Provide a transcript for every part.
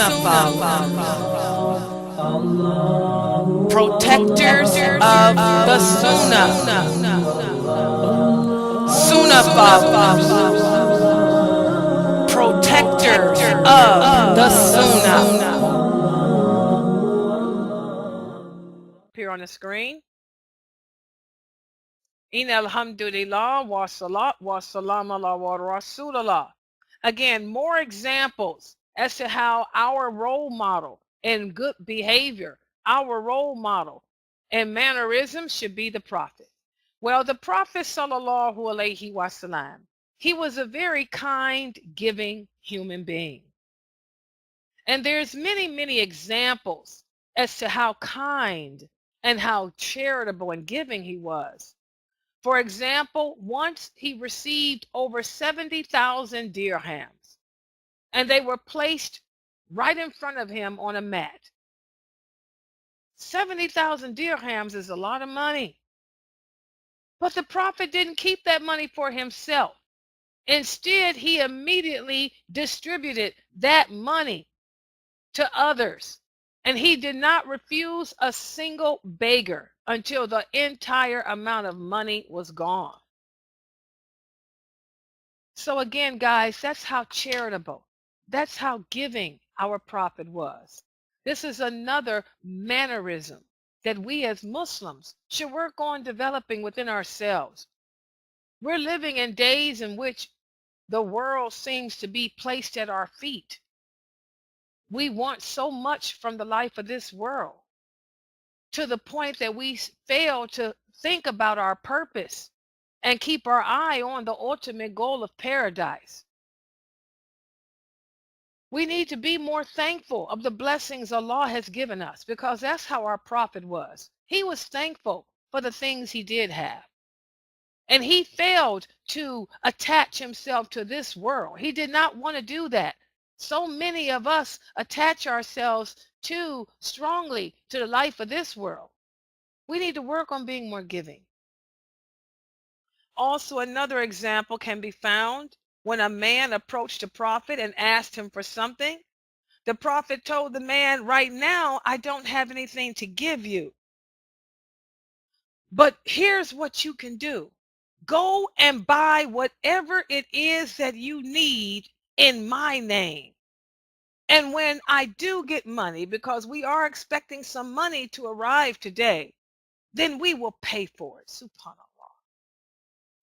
Sunnahfollowers, protectors of the Sunnah. Sunnahfollowers, protectors of the Sunnah. Here on the screen. In alhamdulillah wa salat wa salam ala wa rasulullah. Again, more examples as to how our role model in good behavior, our role model and mannerism should be the Prophet. Well, the Prophet sallallahu alaihi wasallam, he was a very kind, giving human being. And there's many examples as to how kind and how charitable and giving he was. For example, once he received over 70,000 dirhams, and they were placed right in front of him on a mat. 70,000 dirhams is a lot of money. But the Prophet didn't keep that money for himself. Instead, he immediately distributed that money to others. And he did not refuse a single beggar until the entire amount of money was gone. So again, guys, that's how charitable, that's how giving our Prophet was. This is another mannerism that we as Muslims should work on developing within ourselves. We're living in days in which the world seems to be placed at our feet. We want so much from the life of this world to the point that we fail to think about our purpose and keep our eye on the ultimate goal of paradise. We need to be more thankful of the blessings Allah has given us, because that's how our Prophet was. He was thankful for the things he did have. And he failed to attach himself to this world. He did not want to do that. So many of us attach ourselves too strongly to the life of this world. We need to work on being more giving. Also, another example can be found when a man approached the Prophet and asked him for something. The Prophet told the man, right now, I don't have anything to give you. But here's what you can do. Go and buy whatever it is that you need in my name. And when I do get money, because we are expecting some money to arrive today, then we will pay for it. SubhanAllah.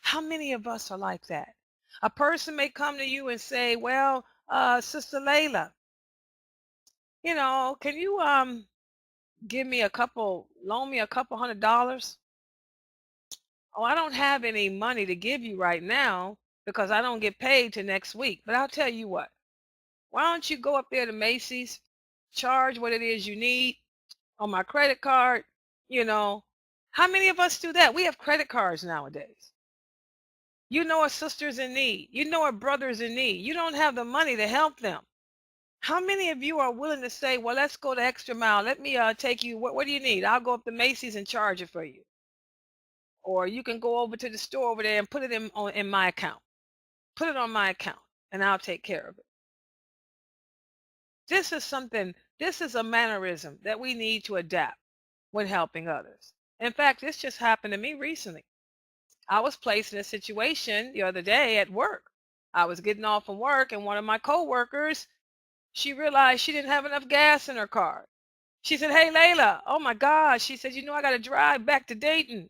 How many of us are like that? A person may come to you and say, well, Sister Laila, can you loan me a couple $100? Oh, I don't have any money to give you right now because I don't get paid till next week. But I'll tell you what, why don't you go up there to Macy's, charge what it is you need on my credit card? How many of us do that? We have credit cards nowadays. You know a sister's in need. You know a brother's in need. You don't have the money to help them. How many of you are willing to say, well, let's go the extra mile. Let me take you. What do you need? I'll go up to Macy's and charge it for you. Or you can go over to the store over there and put it in my account. Put it on my account and I'll take care of it. This is a mannerism that we need to adapt when helping others. In fact, this just happened to me recently. I was placed in a situation the other day at work. I was getting off from work and one of my coworkers, she realized she didn't have enough gas in her car. She said, hey, Layla, oh my gosh. She said, I got to drive back to Dayton.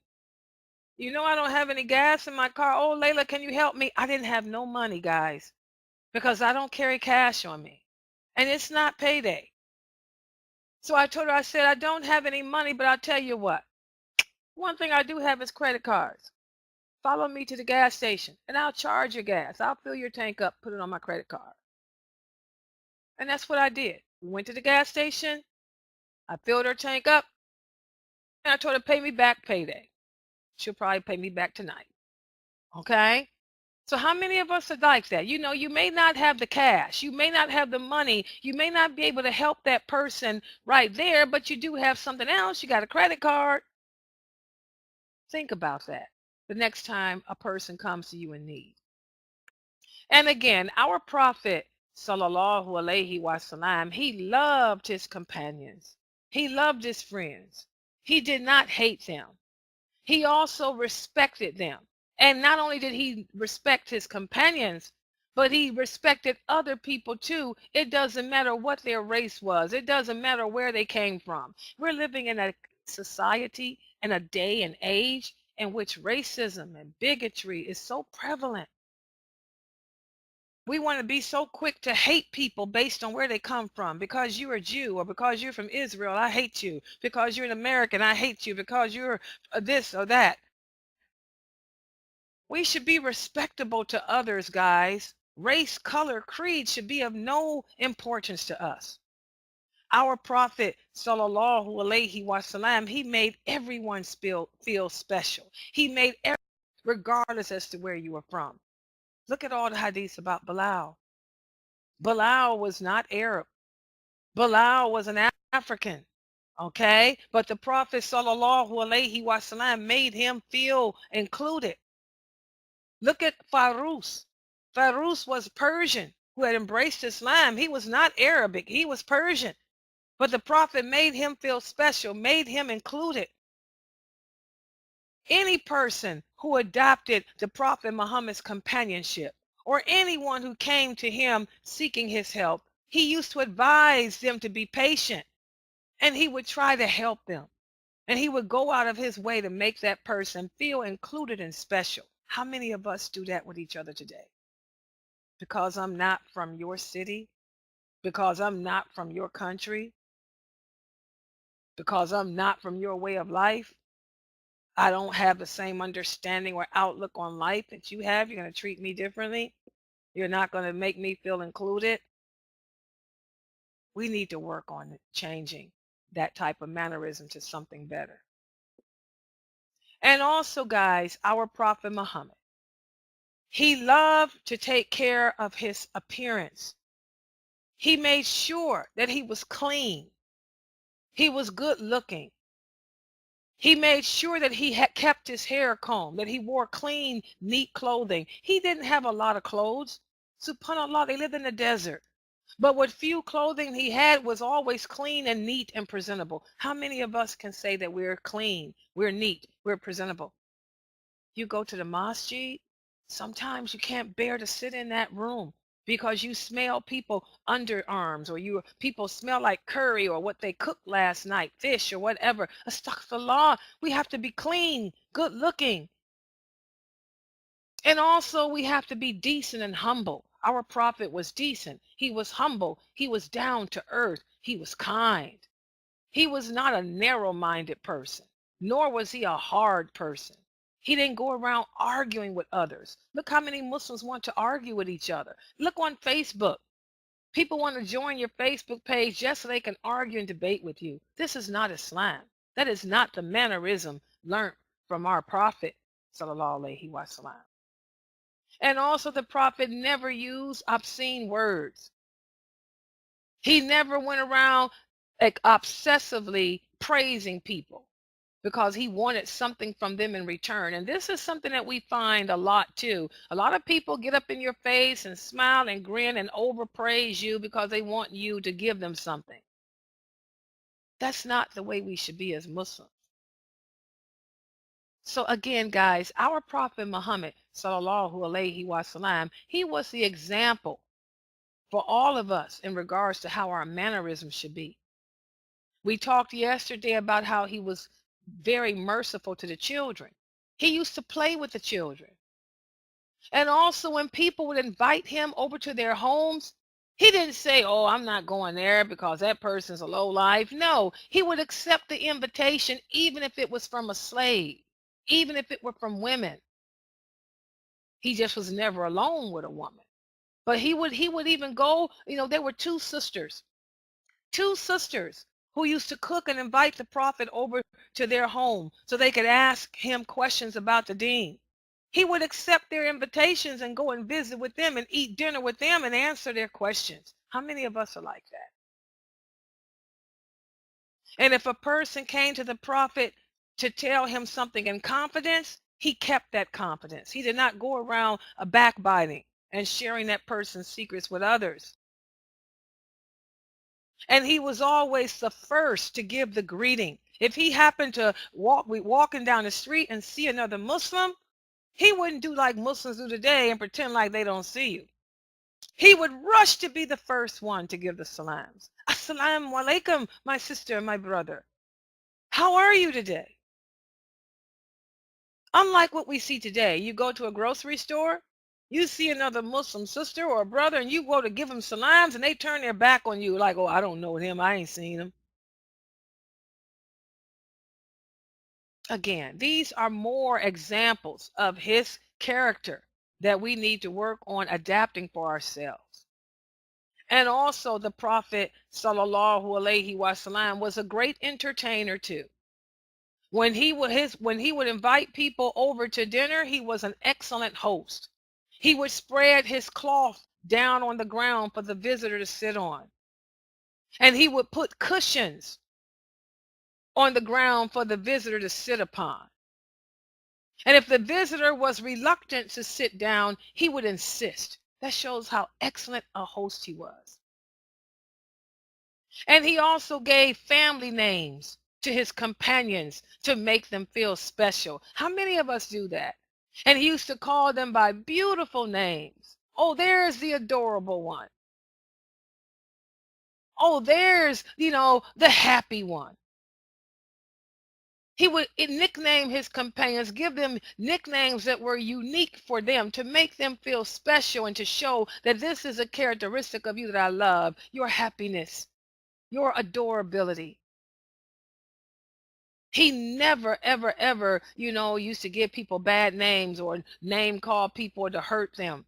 I don't have any gas in my car. Oh, Layla, can you help me? I didn't have no money, guys, because I don't carry cash on me. And it's not payday. So I told her, I said, I don't have any money, but I'll tell you what. One thing I do have is credit cards. Follow me to the gas station and I'll charge your gas. I'll fill your tank up, put it on my credit card. And that's what I did. We went to the gas station. I filled her tank up and I told her, pay me back payday. She'll probably pay me back tonight. Okay? So how many of us are like that? You may not have the cash. You may not have the money. You may not be able to help that person right there, but you do have something else. You got a credit card. Think about that the next time a person comes to you in need. And again, our Prophet sallallahu alaihi wasallam, he loved his companions. He loved his friends. He did not hate them. He also respected them. And not only did he respect his companions, but he respected other people too. It doesn't matter what their race was. It doesn't matter where they came from. We're living in a society and a day and age in which racism and bigotry is so prevalent. We want to be so quick to hate people based on where they come from. Because you're a Jew, or because you're from Israel, I hate you. Because you're an American, I hate you. Because you're this or that. We should be respectable to others, guys. Race, color, creed should be of no importance to us. Our Prophet, sallallahu alaihi wasallam, he made everyone feel special. He made everyone, regardless as to where you were from. Look at all the hadiths about Bilal. Bilal was not Arab. Bilal was an African. Okay? But the Prophet, sallallahu alaihi wasallam, made him feel included. Look at Farus. Farus was Persian who had embraced Islam. He was not Arabic. He was Persian. But the Prophet made him feel special, made him included. Any person who adopted the Prophet Muhammad's companionship, or anyone who came to him seeking his help, he used to advise them to be patient, and he would try to help them. And he would go out of his way to make that person feel included and special. How many of us do that with each other today? Because I'm not from your city, because I'm not from your country, because I'm not from your way of life, I don't have the same understanding or outlook on life that you have. You're going to treat me differently. You're not going to make me feel included. We need to work on changing that type of mannerism to something better. And also, guys, our Prophet Muhammad, he loved to take care of his appearance. He made sure that he was clean. He was good looking. He made sure that he had kept his hair combed, that he wore clean, neat clothing. He didn't have a lot of clothes. SubhanAllah, they lived in the desert. But what few clothing he had was always clean and neat and presentable. How many of us can say that we're clean, we're neat, we're presentable? You go to the masjid, sometimes you can't bear to sit in that room because you smell people underarms, or people smell like curry or what they cooked last night, fish or whatever. Astaghfirullah, we have to be clean, good looking. And also we have to be decent and humble. Our Prophet was decent. He was humble. He was down to earth. He was kind. He was not a narrow-minded person, nor was he a hard person. He didn't go around arguing with others. Look how many Muslims want to argue with each other. Look on Facebook. People want to join your Facebook page just so they can argue and debate with you. This is not Islam. That is not the mannerism learned from our Prophet, sallallahu alaihi wasallam. And also the Prophet never used obscene words. He never went around obsessively praising people because he wanted something from them in return. And this is something that we find a lot too. A lot of people get up in your face and smile and grin and overpraise you because they want you to give them something. That's not the way we should be as Muslims. So again, guys, our Prophet Muhammad, sallallahu alaihi wasallam, he was the example for all of us in regards to how our mannerism should be. We talked yesterday about how he was very merciful to the children. He used to play with the children. And also when people would invite him over to their homes, he didn't say, oh, I'm not going there because that person's a low life. No, he would accept the invitation even if it was from a slave, even if it were from women. He just was never alone with a woman. But he would even go, there were two sisters who used to cook and invite the Prophet over to their home so they could ask him questions about the deen. He would accept their invitations and go and visit with them and eat dinner with them and answer their questions. How many of us are like that? And if a person came to the Prophet to tell him something in confidence, he kept that confidence. He did not go around backbiting and sharing that person's secrets with others. And he was always the first to give the greeting. If he happened to walking down the street and see another Muslim, he wouldn't do like Muslims do today and pretend like they don't see you. He would rush to be the first one to give the salams. Assalamu alaikum, my sister, my brother. How are you today? Unlike what we see today, you go to a grocery store, you see another Muslim sister or brother, and you go to give them salams, and they turn their back on you like, oh, I don't know him. I ain't seen him. Again, these are more examples of his character that we need to work on adapting for ourselves. And also the Prophet sallallahu alaihi wasallam was a great entertainer too. When he would invite people over to dinner, he was an excellent host. He would spread his cloth down on the ground for the visitor to sit on. And he would put cushions on the ground for the visitor to sit upon. And if the visitor was reluctant to sit down, he would insist. That shows how excellent a host he was. And he also gave family names to his companions to make them feel special. How many of us do that? And he used to call them by beautiful names. Oh, there's the adorable one. Oh, there's, the happy one. He would nickname his companions, give them nicknames that were unique for them to make them feel special and to show that this is a characteristic of you that I love, your happiness, your adorability. He never, ever, ever, used to give people bad names or name call people to hurt them.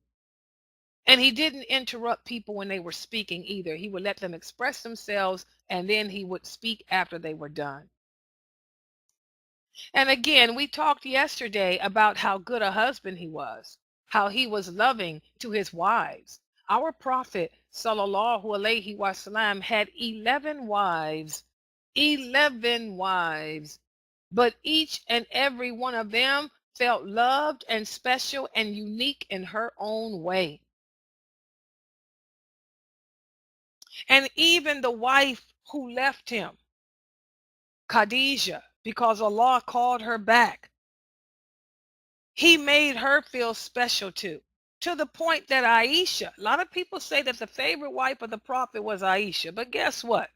And he didn't interrupt people when they were speaking either. He would let them express themselves and then he would speak after they were done. And again, we talked yesterday about how good a husband he was, how he was loving to his wives. Our Prophet sallallahu alaihi wasallam had 11 wives, 11 wives, but each and every one of them felt loved and special and unique in her own way. And even the wife who left him, Khadijah, because Allah called her back, he made her feel special too, to the point that Aisha, a lot of people say that the favorite wife of the Prophet was Aisha, but guess what?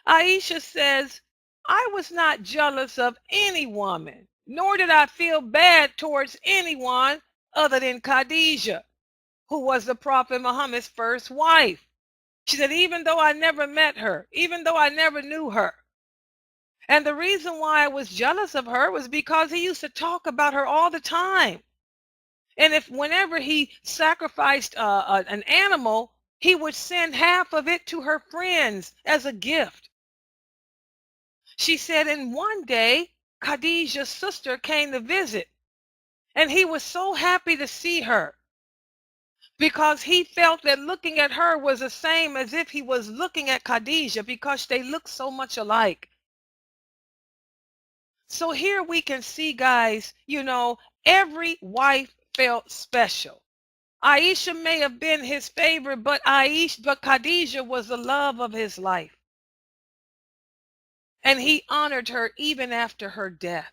Aisha says, I was not jealous of any woman, nor did I feel bad towards anyone other than Khadijah, who was the Prophet Muhammad's first wife. She said, even though I never met her, even though I never knew her. And the reason why I was jealous of her was because he used to talk about her all the time. And whenever he sacrificed an animal, he would send half of it to her friends as a gift. She said, and one day, Khadijah's sister came to visit, and he was so happy to see her because he felt that looking at her was the same as if he was looking at Khadijah because they looked so much alike. So here we can see, guys, every wife felt special. Aisha may have been his favorite, but Khadijah was the love of his life. And he honored her even after her death.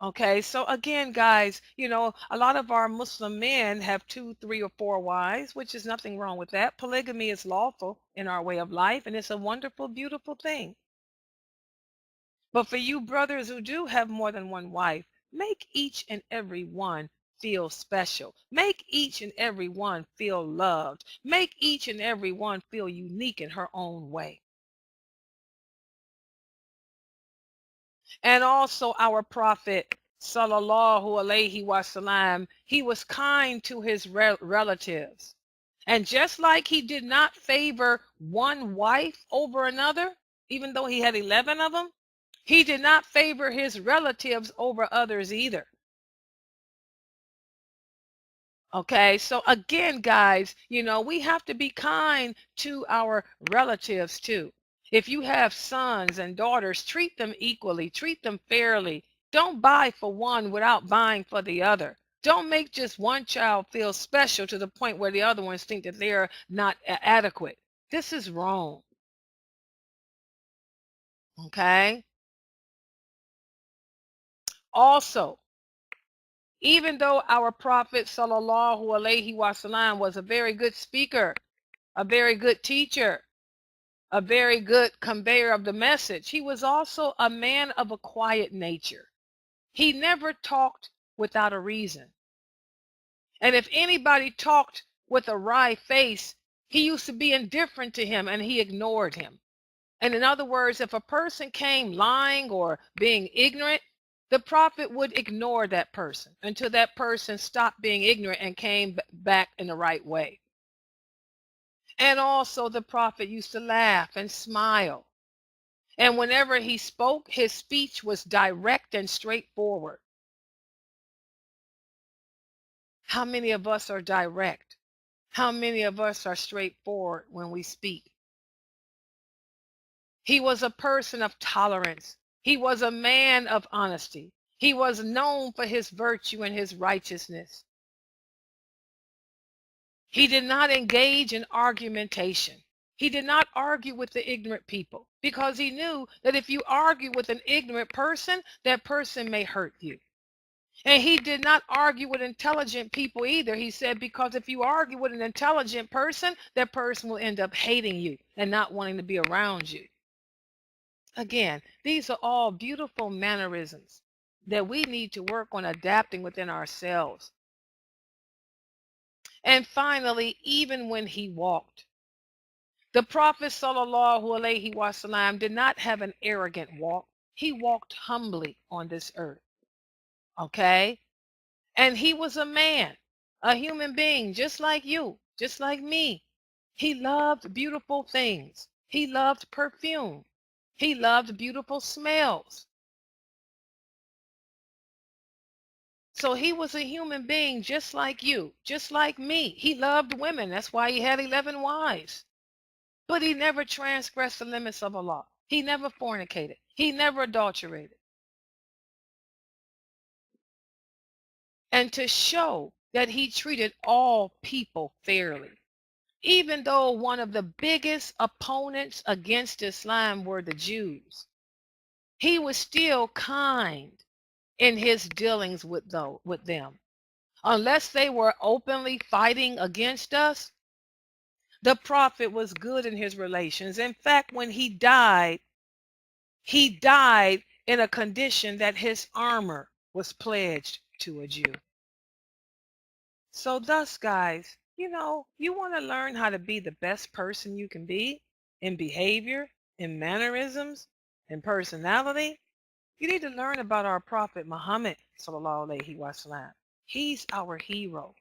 Okay, so again, guys, a lot of our Muslim men have 2, 3, or 4 wives, which is nothing wrong with that. Polygamy is lawful in our way of life, and it's a wonderful, beautiful thing. But for you brothers who do have more than one wife, make each and every one feel special. Make each and every one feel loved. Make each and every one feel unique in her own way. And also our Prophet sallallahu alaihi wasallam, he was kind to his relatives. And just like he did not favor one wife over another, even though he had 11 of them, he did not favor his relatives over others either. Okay, so again, guys, we have to be kind to our relatives too. If you have sons and daughters, treat them equally, treat them fairly. Don't buy for one without buying for the other. Don't make just one child feel special to the point where the other ones think that they're not adequate. This is wrong. Okay? Also, even though our Prophet sallallahu alaihi wasallam was a very good speaker, a very good teacher, a very good conveyor of the message, he was also a man of a quiet nature. He never talked without a reason. And if anybody talked with a wry face, he used to be indifferent to him and he ignored him. And in other words, if a person came lying or being ignorant, the Prophet would ignore that person until that person stopped being ignorant and came back in the right way. And also the Prophet used to laugh and smile. And whenever he spoke, his speech was direct and straightforward. How many of us are direct? How many of us are straightforward when we speak? He was a person of tolerance. He was a man of honesty. He was known for his virtue and his righteousness. He did not engage in argumentation. He did not argue with the ignorant people because he knew that if you argue with an ignorant person, that person may hurt you. And he did not argue with intelligent people either. He said, because if you argue with an intelligent person, that person will end up hating you and not wanting to be around you. Again, these are all beautiful mannerisms that we need to work on adapting within ourselves. And finally, even when he walked, the Prophet sallallahu alaihi wasallam did not have an arrogant walk. He walked humbly on this earth. Okay? And he was a man, a human being, just like you, just like me. He loved beautiful things. He loved perfume. He loved beautiful smells. So he was a human being just like you, just like me. He loved women. That's why he had 11 wives. But he never transgressed the limits of Allah. He never fornicated. He never adulterated. And to show that he treated all people fairly, even though one of the biggest opponents against Islam were the Jews, he was still kind in his dealings with them. Unless they were openly fighting against us, the Prophet was good in his relations. In fact, when he died in a condition that his armor was pledged to a Jew. So thus, guys, you want to learn how to be the best person you can be in behavior, in mannerisms, in personality. You need to learn about our Prophet Muhammad sallallahu alaihi wasallam. He's our hero.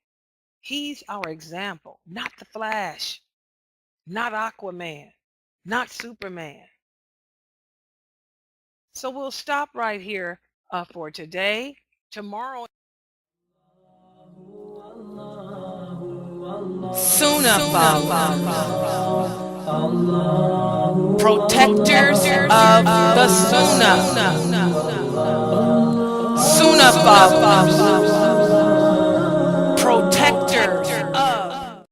He's our example, not the Flash, not Aquaman, not Superman. So we'll stop right here for today. Tomorrow, Sunnahfollowers, protectors of the Sunnah. Sunnahfollowers.